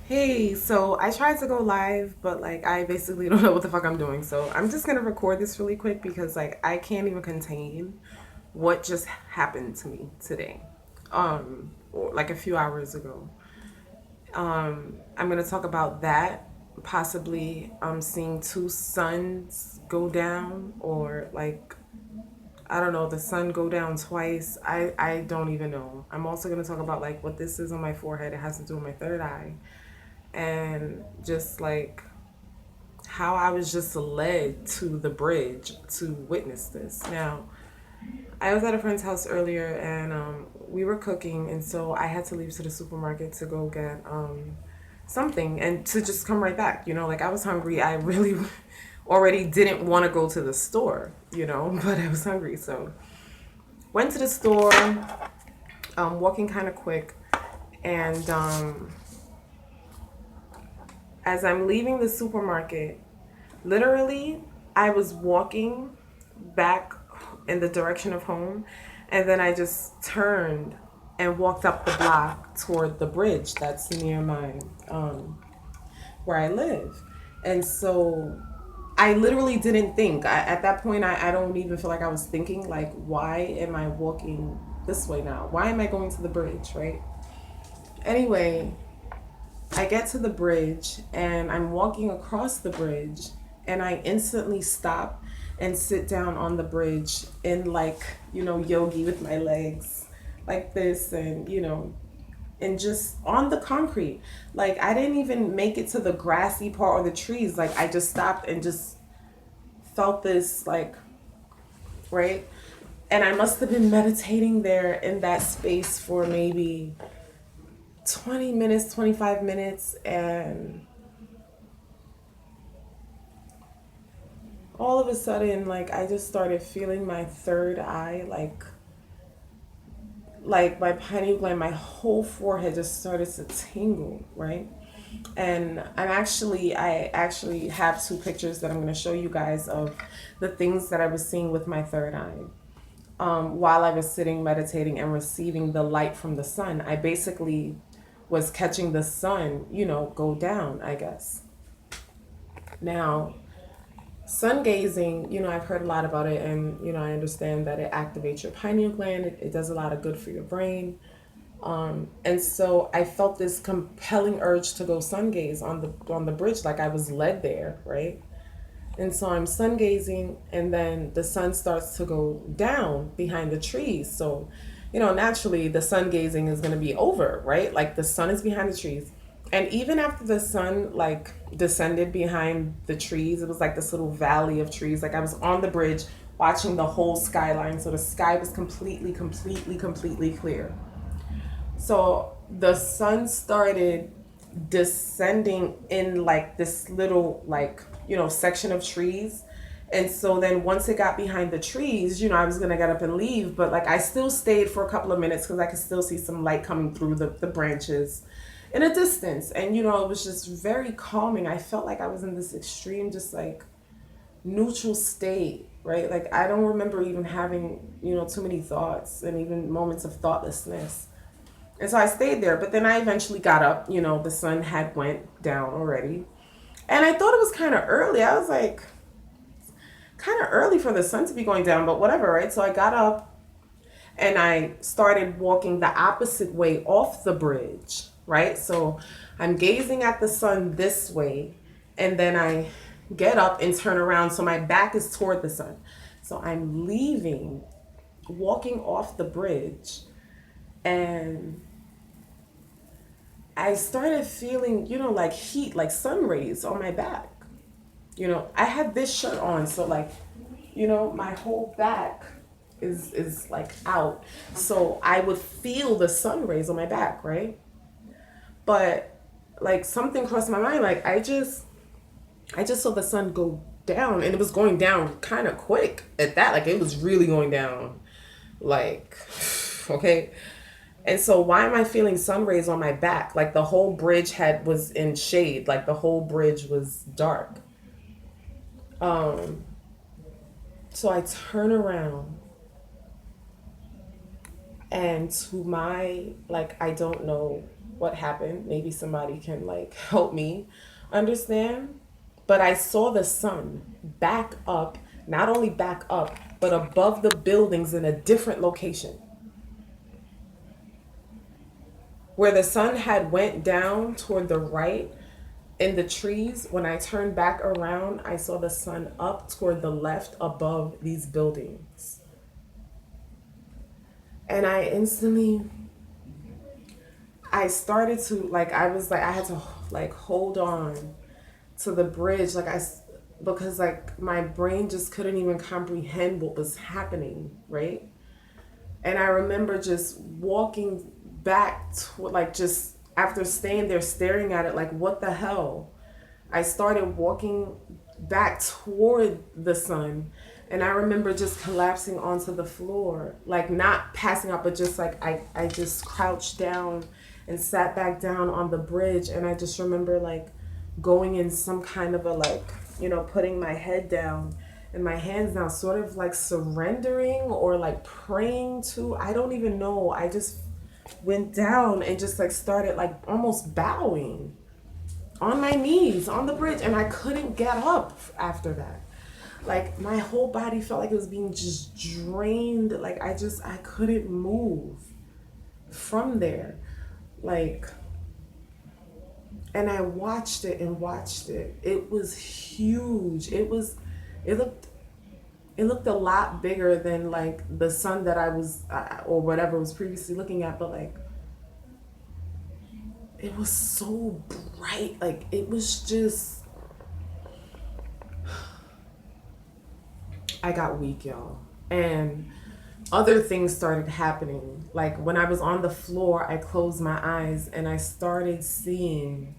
Hey, so I tried to go live, but like I basically don't know what the fuck I'm doing. So I'm just gonna record this really quick because like I can't even contain what just happened to me today. Or like a few hours ago. I'm gonna talk about that, possibly seeing two suns go down or like I don't know, the sun go down twice. I don't even know. I'm also gonna talk about like what this is on my forehead. It has to do with my third eye and just like how I was just led to the bridge to witness this. Now, I was at a friend's house earlier and we were cooking, and so I had to leave to the supermarket to go get something and to just come right back. Like I was hungry. I really already didn't want to go to the store, but I was hungry. So went to the store, walking kind of quick, and as I'm leaving the supermarket, literally, I was walking back in the direction of home, and then I just turned and walked up the block toward the bridge that's near my where I live. And so I literally didn't think. At that point, I don't even feel like I was thinking, like, why am I walking this way now? Why am I going to the bridge, right? Anyway, I get to the bridge and I'm walking across the bridge and I instantly stop and sit down on the bridge in like, yogi with my legs like this and just on the concrete. Like I didn't even make it to the grassy part or the trees. Like I just stopped and just felt this like, right? And I must have been meditating there in that space for maybe 20 minutes, 25 minutes, and all of a sudden, like, I just started feeling my third eye, like my pineal gland, my whole forehead just started to tingle, right? And I actually have two pictures that I'm going to show you guys of the things that I was seeing with my third eye. While I was sitting meditating and receiving the light from the sun, I basically was catching the sun, go down, I guess. Now, sun gazing, I've heard a lot about it, and I understand that it activates your pineal gland. It does a lot of good for your brain. And so I felt this compelling urge to go sun gaze on the bridge, like I was led there, right? And so I'm sun gazing, and then the sun starts to go down behind the trees. So, naturally, the sun gazing is going to be over, right? Like the sun is behind the trees. And even after the sun, like, descended behind the trees, it was like this little valley of trees. Like, I was on the bridge watching the whole skyline. So the sky was completely, completely, completely clear. So the sun started descending in like this little like section of trees. And so then once it got behind the trees, I was gonna get up and leave, but like I still stayed for a couple of minutes because I could still see some light coming through the branches in a distance. And it was just very calming. I felt like I was in this extreme just like neutral state, right? Like I don't remember even having too many thoughts and even moments of thoughtlessness. And so I stayed there, but then I eventually got up. The sun had went down already. And I thought it was kind of early. I was like, kind of early for the sun to be going down, but whatever, right? So I got up and I started walking the opposite way off the bridge, right? So I'm gazing at the sun this way, and then I get up and turn around so my back is toward the sun. So I'm leaving, walking off the bridge, and I started feeling, like heat, like sun rays on my back. I had this shirt on, so like, my whole back is like out. So I would feel the sun rays on my back, right? But like something crossed my mind, like I just saw the sun go down, and it was going down kind of quick at that. Like it was really going down. Like okay. And so why am I feeling sun rays on my back? Like the whole bridge was in shade, like the whole bridge was dark. Um so I turn around, and to my, like, I don't know what happened. Maybe somebody can like help me understand. But I saw the sun back up, not only back up, but above the buildings in a different location. Where the sun had went down toward the right in the trees, when I turned back around, I saw the sun up toward the left above these buildings. And I started to like, I had to like hold on to the bridge, because like my brain just couldn't even comprehend what was happening, right? And I remember just walking back to, like, just after staying there staring at it, like, what the hell? I started walking back toward the sun. And I remember just collapsing onto the floor, like not passing out, but just like I just crouched down and sat back down on the bridge. And I just remember like going in some kind of a like, putting my head down and my hands down, sort of like surrendering or like praying to, I don't even know. I just went down and just like started like almost bowing on my knees on the bridge, and I couldn't get up after that. Like my whole body felt like it was being just drained. Like I couldn't move from there. Like, and I watched it and watched it. It was huge. It looked a lot bigger than like the sun that I was or whatever was previously looking at, but like it was so bright. Like it was just, I got weak, y'all. And other things started happening. Like when I was on the floor, I closed my eyes and I started seeing,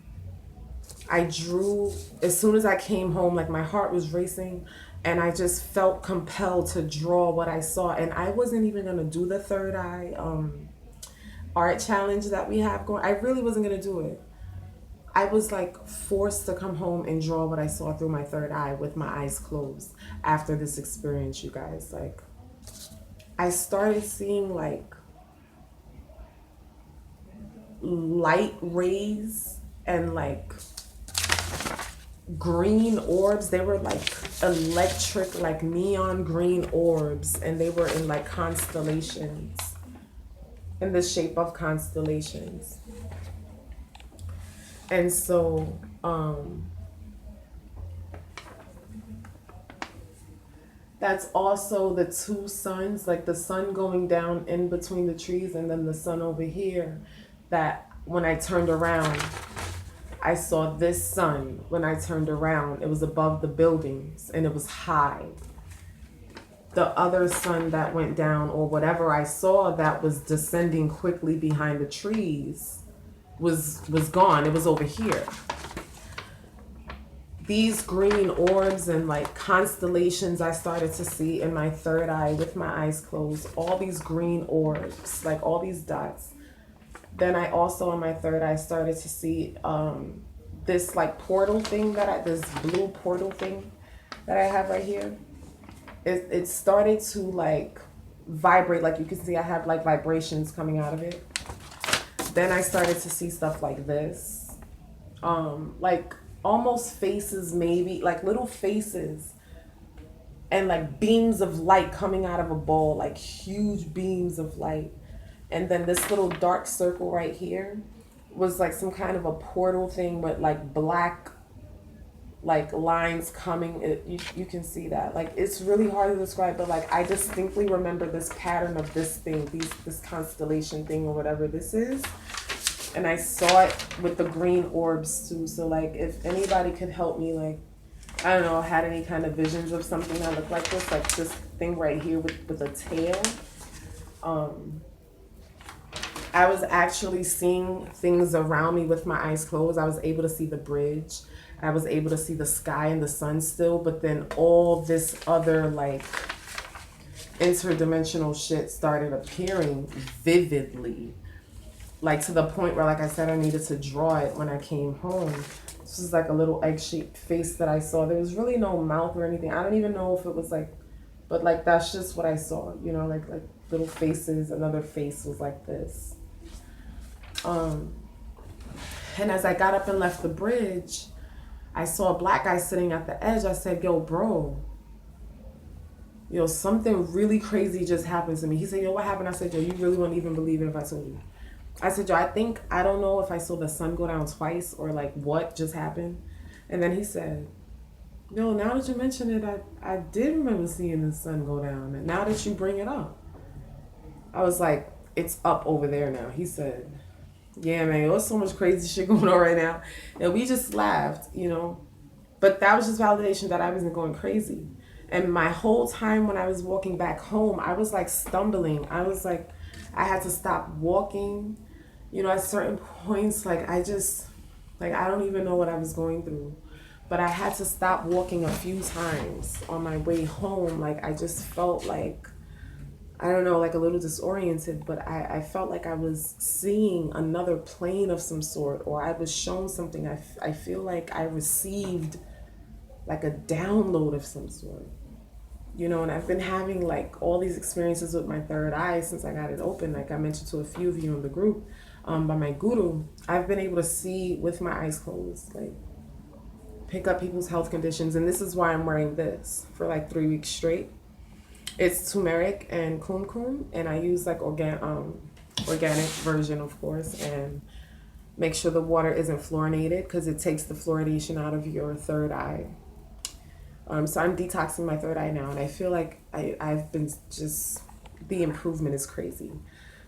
I drew, as soon as I came home, like my heart was racing and I just felt compelled to draw what I saw. And I wasn't even gonna do the third eye art challenge that we have going. I really wasn't gonna do it. I was like forced to come home and draw what I saw through my third eye with my eyes closed after this experience, you guys. Like I started seeing like light rays and like green orbs. They were like electric, like neon green orbs, and they were in like constellations, in the shape of constellations. And so that's also the two suns, like the sun going down in between the trees and then the sun over here, that when I turned around, I saw this sun. When I turned around, it was above the buildings and it was high. The other sun that went down, or whatever I saw that was descending quickly behind the trees, was gone. It was over here. These green orbs and like constellations I started to see in my third eye with my eyes closed. All these green orbs, like all these dots. Then I also, in my third eye, started to see this like portal thing this blue portal thing that I have right here. It started to like vibrate. Like you can see I have like vibrations coming out of it. Then I started to see stuff like this. Like almost faces, maybe like little faces, and like beams of light coming out of a bowl, like huge beams of light. And then this little dark circle right here was like some kind of a portal thing with like black like lines coming. You can see that. Like it's really hard to describe, but like I distinctly remember this pattern of this thing, this constellation thing or whatever this is. And I saw it with the green orbs too. So like if anybody could help me, like, I don't know, had any kind of visions of something that looked like this thing right here with a tail. I was actually seeing things around me with my eyes closed. I was able to see the bridge. I was able to see the sky and the sun still, but then all this other like interdimensional shit started appearing vividly. Like to the point where, like I said, I needed to draw it when I came home. This is like a little egg-shaped face that I saw. There was really no mouth or anything. I don't even know if it was like, but like that's just what I saw, like little faces. Another face was like this. And as I got up and left the bridge, I saw a black guy sitting at the edge. I said, yo, bro, yo, something really crazy just happened to me. He said, yo, what happened? I said, yo, you really wouldn't even believe it if I told you. I said, yo, I don't know if I saw the sun go down twice or like what just happened. And then he said, yo, now that you mention it, I did remember seeing the sun go down. And now that you bring it up, I was like, it's up over there now. He said, yeah, man, there's so much crazy shit going on right now. And we just laughed, you know. But that was just validation that I wasn't going crazy. And my whole time when I was walking back home, I was like stumbling. I was like, I had to stop walking. You know, at certain points, like I don't even know what I was going through. But I had to stop walking a few times on my way home. Like I just felt like, I don't know, like a little disoriented, but I felt like I was seeing another plane of some sort, or I was shown something. I feel like I received like a download of some sort, you know, and I've been having like all these experiences with my third eye since I got it open. Like I mentioned to a few of you in the group, by my guru, I've been able to see with my eyes closed, like pick up people's health conditions. And this is why I'm wearing this for like 3 weeks straight. It's turmeric and kumkum, and I use like organic version, of course, and make sure the water isn't fluorinated because it takes the fluoridation out of your third eye. So I'm detoxing my third eye now, and I feel like I've been just, the improvement is crazy.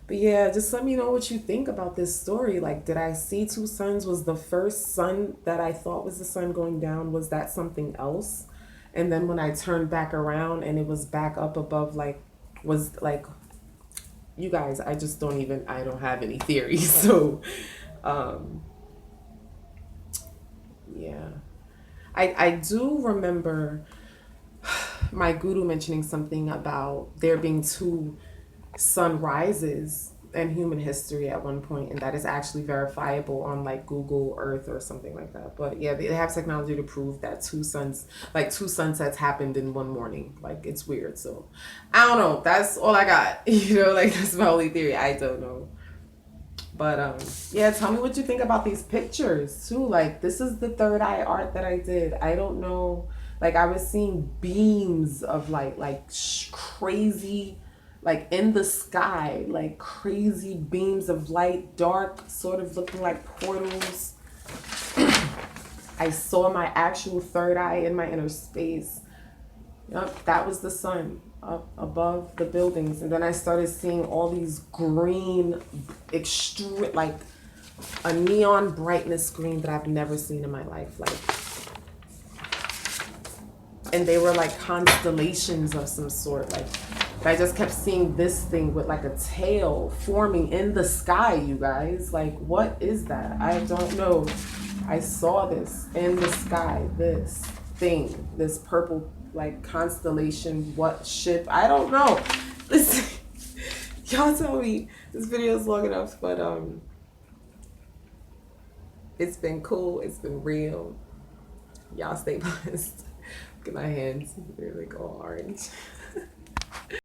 But yeah, just let me know what you think about this story. Like, did I see two suns? Was the first sun that I thought was the sun going down, was that something else? And then when I turned back around and it was back up above, like, was like, you guys, I don't have any theories. So, yeah. I do remember my guru mentioning something about there being two sunrises in human history at one point, and that is actually verifiable on like Google Earth or something like that. But yeah, they have technology to prove that two sunsets happened in one morning. Like, it's weird. So I don't know, that's all I got. You know, like that's my only theory. I don't know. But yeah, tell me what you think about these pictures too. Like, this is the third eye art that I did. I don't know, like I was seeing beams of crazy, like in the sky, like crazy beams of light, dark, sort of looking like portals. I saw my actual third eye in my inner space. Yep, that was the sun up above the buildings. And then I started seeing all these green, extreme, like a neon brightness green that I've never seen in my life. Like, and they were like constellations of some sort. Like, I just kept seeing this thing with like a tail forming in the sky, you guys. Like, what is that? I don't know. I saw this in the sky, this thing, this purple like constellation, what ship? I don't know. Listen, y'all tell me this video is long enough, but it's been cool, it's been real. Y'all stay blessed. Look at my hands, they're like all orange.